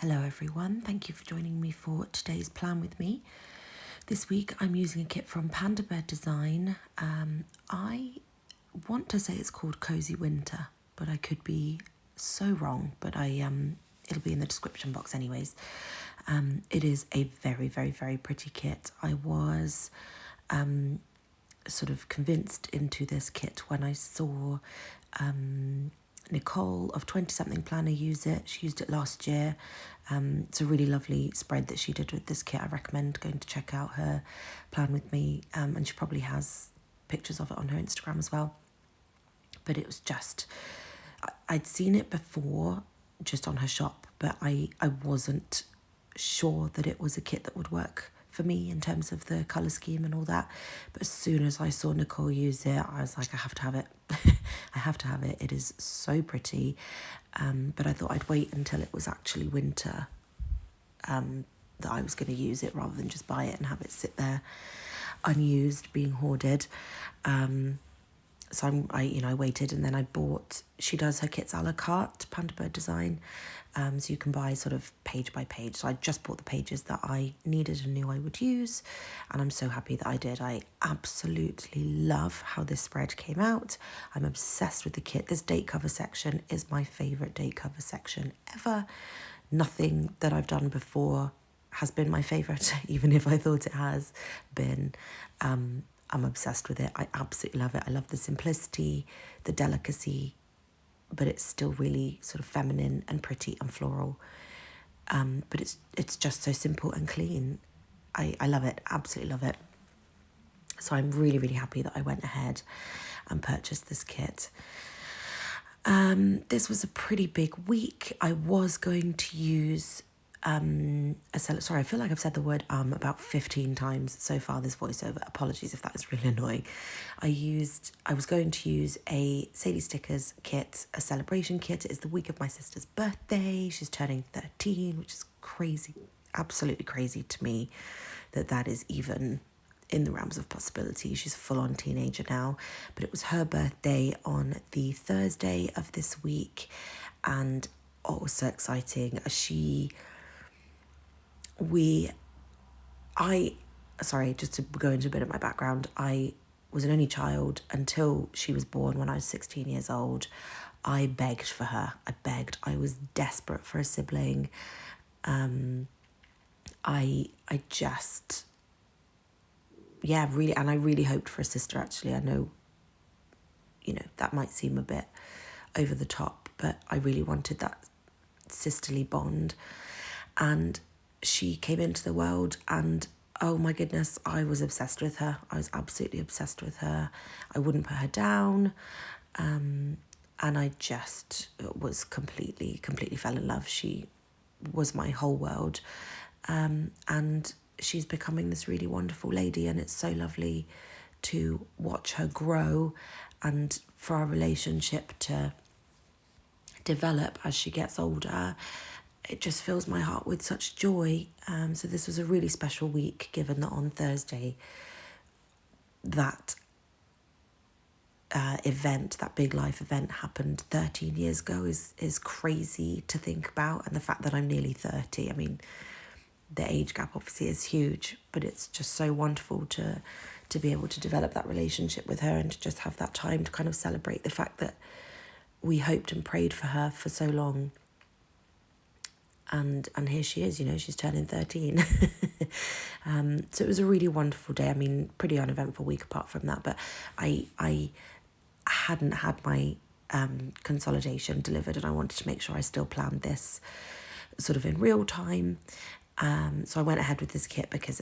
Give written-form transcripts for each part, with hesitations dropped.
Hello everyone, thank you for joining me for today's plan with me. This week I'm using a kit from Pandabird design. I want to say it's called Cosy Winter, but I could be so wrong, but it'll be in the description box anyways. It is a very, very, very pretty kit. I was sort of convinced into this kit when I saw Nicole of 20 Something Planner use it. She used it last year. It's a really lovely spread that she did with this kit. I recommend going to check out her plan with me, and she probably has pictures of it on her Instagram as well. But it was just, I'd seen it before just on her shop, but I wasn't sure that it was a kit that would work for me in terms of the colour scheme and all that. But as soon as I saw Nicole use it, I was like, I have to have it. I have to have it. It is so pretty. But I thought I'd wait until it was actually winter that I was going to use it rather than just buy it and have it sit there unused, being hoarded. So I waited, and then I bought, she does her kits a la carte, Pandabird design. So you can buy sort of page by page. So I just bought the pages that I needed and knew I would use. And I'm so happy that I did. I absolutely love how this spread came out. I'm obsessed with the kit. This date cover section is my favourite date cover section ever. Nothing that I've done before has been my favourite, even if I thought it has been. I'm obsessed with it. I absolutely love it. I love the simplicity, the delicacy, but it's still really sort of feminine and pretty and floral. But it's just so simple and clean. I love it. Absolutely love it. So I'm really, really happy that I went ahead and purchased this kit. This was a pretty big week. I was going to use sorry, I feel like I've said the word about 15 times so far this voiceover. Apologies if that is really annoying. I was going to use a Sadies stickers kit, a celebration kit. It is the week of my sister's birthday. She's turning 13, which is crazy, absolutely crazy to me that is even in the realms of possibility. She's a full-on teenager now, but it was her birthday on the Thursday of this week, and it was so exciting. Just to go into a bit of my background, I was an only child until she was born when I was 16 years old. I begged for her. I was desperate for a sibling. I really hoped for a sister, actually. I know, that might seem a bit over the top, but I really wanted that sisterly bond. And she came into the world, and oh my goodness, I was obsessed with her. I was absolutely obsessed with her. I wouldn't put her down. And I just was completely fell in love. She was my whole world. And she's becoming this really wonderful lady, and it's so lovely to watch her grow and for our relationship to develop as she gets older. It just fills my heart with such joy. So this was a really special week, given that on Thursday, that event, that big life event, happened 13 years ago is crazy to think about. And the fact that I'm nearly 30, I mean, the age gap obviously is huge, but it's just so wonderful to be able to develop that relationship with her and to just have that time to kind of celebrate the fact that we hoped and prayed for her for so long. And here she is, she's turning 13. So it was a really wonderful day. I mean, pretty uneventful week apart from that, but I hadn't had my consolidation delivered, and I wanted to make sure I still planned this sort of in real time. So I went ahead with this kit because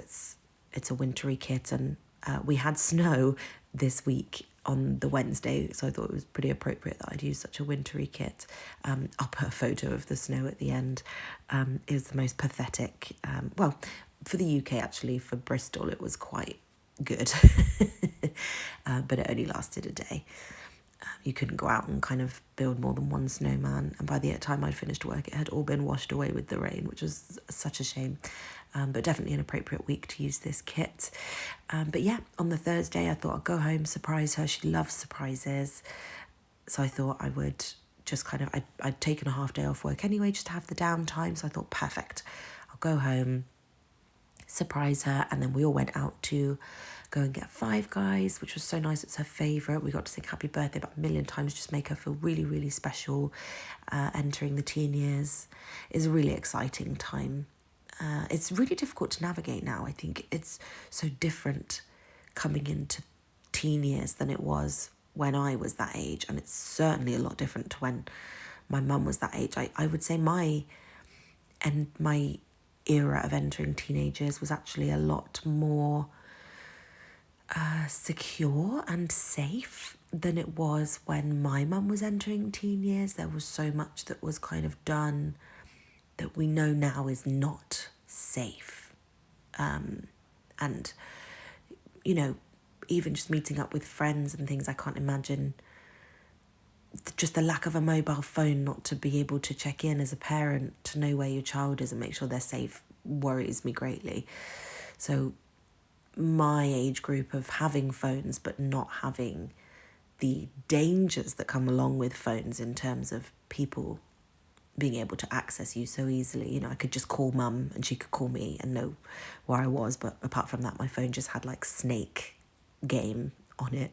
it's a wintry kit, and we had snow this week on the Wednesday, so I thought it was pretty appropriate that I'd use such a wintry kit. I'll put a photo of the snow at the end. It was the most pathetic. Well, for the UK, actually, for Bristol, it was quite good. But it only lasted a day. You couldn't go out and kind of build more than one snowman. And by the time I'd finished work, it had all been washed away with the rain, which was such a shame. But definitely an appropriate week to use this kit. But yeah, on the Thursday, I thought I'd go home, surprise her. She loves surprises. So I thought I would just kind of, I'd taken a half day off work anyway, just to have the downtime. So I thought, perfect, I'll go home, surprise her. And then we all went out to go and get Five Guys, which was so nice. It's her favourite. We got to sing happy birthday about a million times, just make her feel really, really special. Entering the teen years is a really exciting time. It's really difficult to navigate now. I think it's so different coming into teen years than it was when I was that age. And it's certainly a lot different to when my mum was that age. I would say my era of entering teenagers was actually a lot more secure and safe than it was when my mum was entering teen years. There was so much that was kind of done that we know now is not safe. And, you know, even just meeting up with friends and things, I can't imagine just the lack of a mobile phone, not to be able to check in as a parent, to know where your child is and make sure they're safe, worries me greatly. So my age group of having phones but not having the dangers that come along with phones in terms of people being able to access you so easily. You know, I could just call mum and she could call me and know where I was, but apart from that, my phone just had like Snake game on it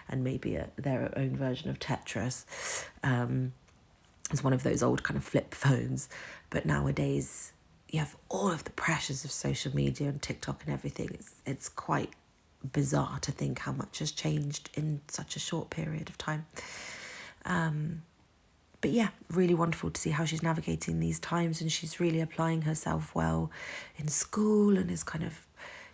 and maybe their own version of Tetris. It's one of those old kind of flip phones, but nowadays you have all of the pressures of social media and TikTok and everything. It's quite bizarre to think how much has changed in such a short period of time. But yeah, really wonderful to see how she's navigating these times, and she's really applying herself well in school and is kind of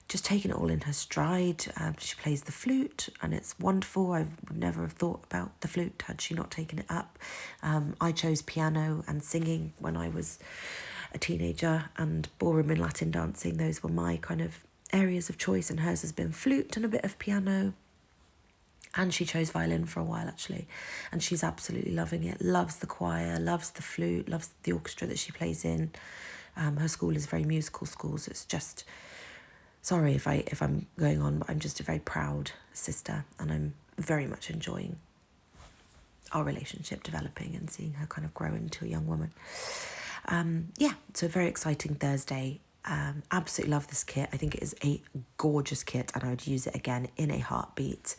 just taking it all in her stride. She plays the flute and it's wonderful. I would never have thought about the flute had she not taken it up. I chose piano and singing when I was a teenager, and ballroom and Latin dancing. Those were my kind of areas of choice, and hers has been flute and a bit of piano. And she chose violin for a while, actually. And she's absolutely loving it. Loves the choir, loves the flute, loves the orchestra that she plays in. Her school is a very musical school, so it's just... Sorry if I'm going on, but I'm just a very proud sister, and I'm very much enjoying our relationship developing and seeing her kind of grow into a young woman. Yeah, so a very exciting Thursday. Absolutely love this kit. I think it is a gorgeous kit, and I would use it again in a heartbeat.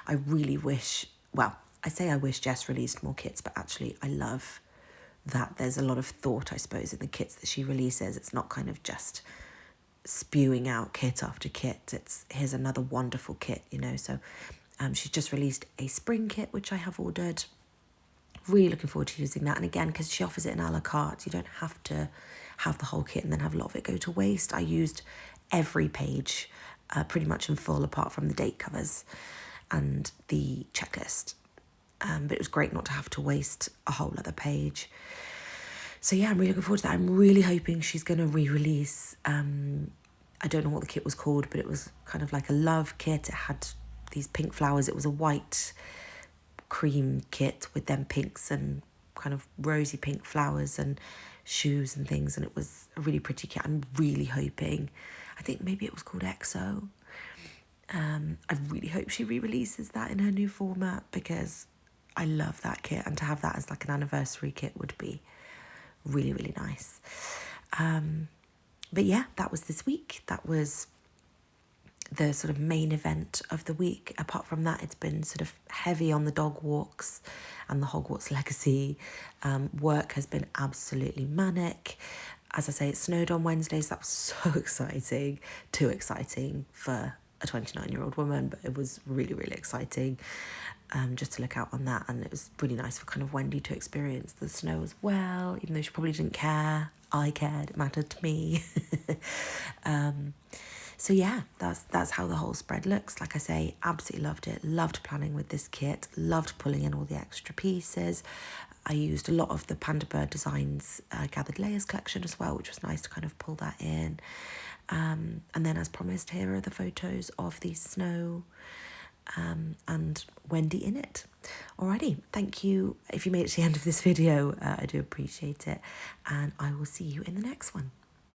I really wish, well, I say I wish Jess released more kits, but actually I love that there's a lot of thought, I suppose, in the kits that she releases. It's not kind of just spewing out kit after kit. It's here's another wonderful kit, you know. So she's just released a spring kit, which I have ordered. Really looking forward to using that. And again, because she offers it in a la carte, you don't have to have the whole kit and then have a lot of it go to waste. I used every page pretty much in full, apart from the date covers and the checklist. But it was great not to have to waste a whole other page. So yeah, I'm really looking forward to that. I'm really hoping she's going to re-release, I don't know what the kit was called, but it was kind of like a love kit. It had these pink flowers. It was a white cream kit with them pinks and kind of rosy pink flowers and shoes and things, and it was a really pretty kit. I'm really hoping, I think maybe it was called EXO. I really hope she re-releases that in her new format, because I love that kit, and to have that as like an anniversary kit would be really, really nice. But yeah, that was this week. That was the sort of main event of the week. Apart from that, it's been sort of heavy on the dog walks and the Hogwarts legacy. Work has been absolutely manic. As I say, it snowed on Wednesdays. That was so exciting. Too exciting for a 29-year-old woman, but it was really, really exciting just to look out on that. And it was really nice for kind of Wendy to experience the snow as well, even though she probably didn't care. I cared. It mattered to me. So yeah, that's how the whole spread looks. Like I say, absolutely loved it. Loved planning with this kit. Loved pulling in all the extra pieces. I used a lot of the Pandabird Designs Gathered Layers collection as well, which was nice to kind of pull that in. And then, as promised, here are the photos of the snow and Wendy in it. Alrighty, thank you if you made it to the end of this video. I do appreciate it, and I will see you in the next one.